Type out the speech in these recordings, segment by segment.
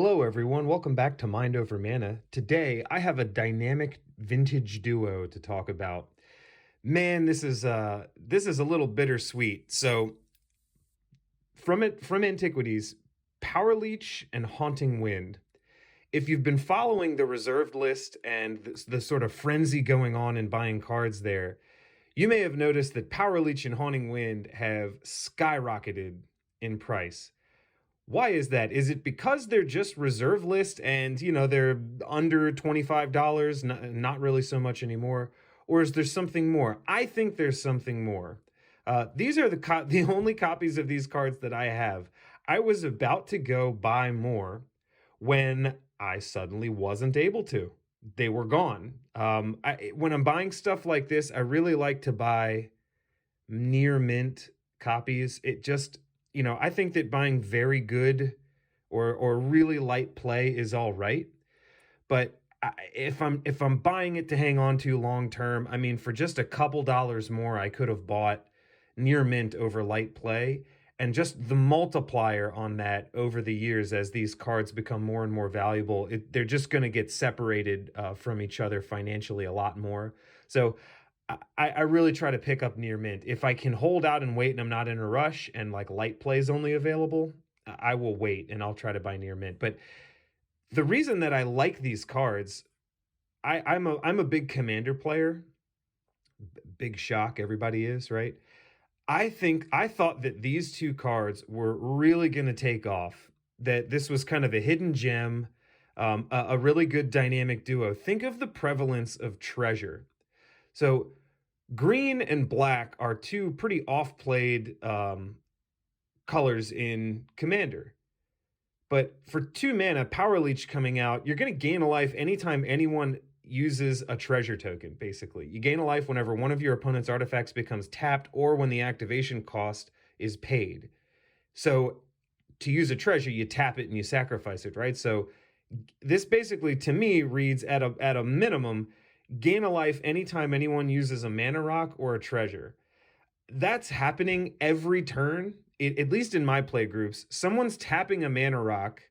Hello, everyone. Welcome back to Mind Over Mana. Today, I have a dynamic vintage duo to talk about. Man, this is a little bittersweet. So, from antiquities, Power Leech and Haunting Wind. If you've been following the reserved list and the sort of frenzy going on in buying cards there, you may have noticed that Power Leech and Haunting Wind have skyrocketed in price. Why is that? Is it because they're just reserve list and they're under $25, not really so much anymore, or is there something more? I think there's something more. These are the only copies of these cards that I have. I was about to go buy more when I suddenly wasn't able to. They were gone. When I'm buying stuff like this, I really like to buy near mint copies. It just, I think that buying very good or really light play is all right, but if I'm buying it to hang on to long term, I mean, for just a couple dollars more, I could have bought near mint over light play, and just the multiplier on that over the years as these cards become more and more valuable, they're just going to get separated from each other financially a lot more. So I really try to pick up near mint. If I can hold out and wait and I'm not in a rush and like light play is only available, I will wait and I'll try to buy near mint. But the reason that I like these cards, I'm a big commander player. Big shock, everybody is, right? I thought that these two cards were really going to take off. That this was kind of a hidden gem, a really good dynamic duo. Think of the prevalence of treasure. So green and black are two pretty off-played colors in Commander. But for 2 mana, Power Leech coming out, you're going to gain a life anytime anyone uses a treasure token, basically. You gain a life whenever one of your opponent's artifacts becomes tapped or when the activation cost is paid. So to use a treasure, you tap it and you sacrifice it, right? So this basically, to me, reads at a minimum, gain a life anytime anyone uses a mana rock or a treasure. That's happening every turn, at least in my play groups. Someone's tapping a mana rock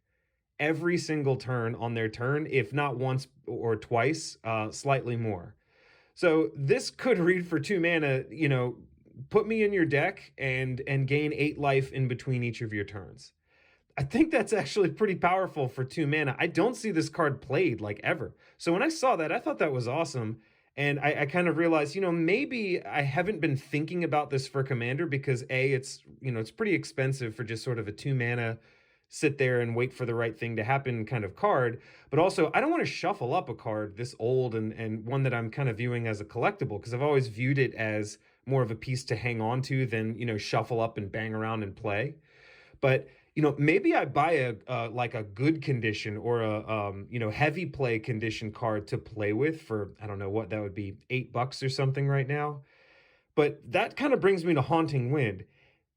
every single turn on their turn, if not once or twice, slightly more. So this could read for 2 mana, put me in your deck and gain 8 life in between each of your turns. I think that's actually pretty powerful for 2 mana. I don't see this card played like ever. So when I saw that, I thought that was awesome. And I kind of realized, maybe I haven't been thinking about this for Commander because it's pretty expensive for just sort of a 2 mana sit there and wait for the right thing to happen kind of card. But also, I don't want to shuffle up a card this old and one that I'm kind of viewing as a collectible, because I've always viewed it as more of a piece to hang on to than, shuffle up and bang around and play. But maybe I buy like a good condition or a heavy play condition card to play with for, I don't know what that would be, $8 or something right now. But that kind of brings me to Haunting Wind.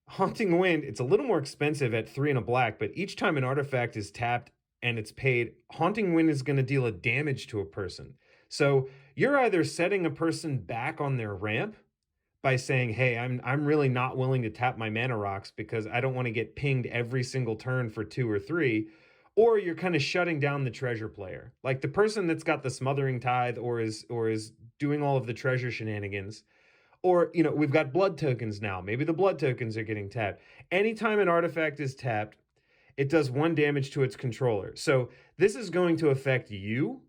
Haunting Wind, it's a little more expensive at 3 and a black, but each time an artifact is tapped and it's paid, Haunting Wind is going to deal a damage to a person. So you're either setting a person back on their ramp by saying, hey, I'm really not willing to tap my mana rocks because I don't want to get pinged every single turn for 2 or 3, or you're kind of shutting down the treasure player. Like the person that's got the Smothering Tithe or is doing all of the treasure shenanigans. Or, we've got blood tokens now. Maybe the blood tokens are getting tapped. Anytime an artifact is tapped, it does 1 damage to its controller. So this is going to affect you.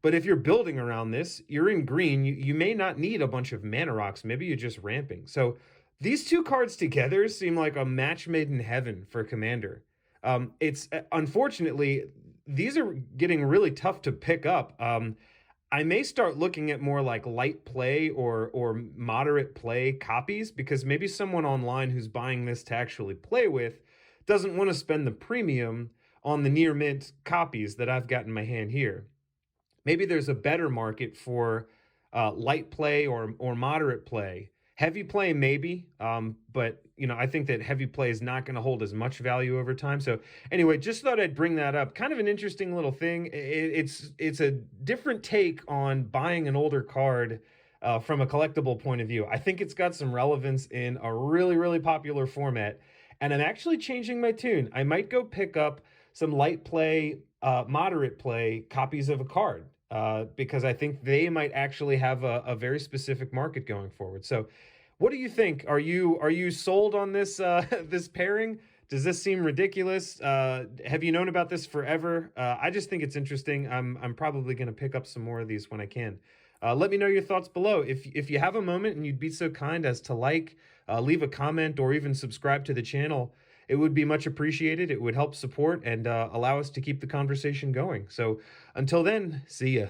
But if you're building around this, you're in green, you may not need a bunch of mana rocks. Maybe you're just ramping. So these two cards together seem like a match made in heaven for Commander. It's unfortunately, these are getting really tough to pick up. I may start looking at more like light play or moderate play copies, because maybe someone online who's buying this to actually play with doesn't want to spend the premium on the near mint copies that I've got in my hand here. Maybe there's a better market for light play or moderate play. Heavy play, maybe, but I think that heavy play is not going to hold as much value over time. So anyway, just thought I'd bring that up. Kind of an interesting little thing. It's a different take on buying an older card from a collectible point of view. I think it's got some relevance in a really, really popular format, and I'm actually changing my tune. I might go pick up some light play, moderate play copies of a card, because I think they might actually have a very specific market going forward. So, what do you think? Are you sold on this this pairing? Does this seem ridiculous? Have you known about this forever? I just think it's interesting. I'm probably going to pick up some more of these when I can. Let me know your thoughts below. If you have a moment and you'd be so kind as to like, leave a comment, or even subscribe to the channel, it would be much appreciated. It would help support and allow us to keep the conversation going. So until then, see ya.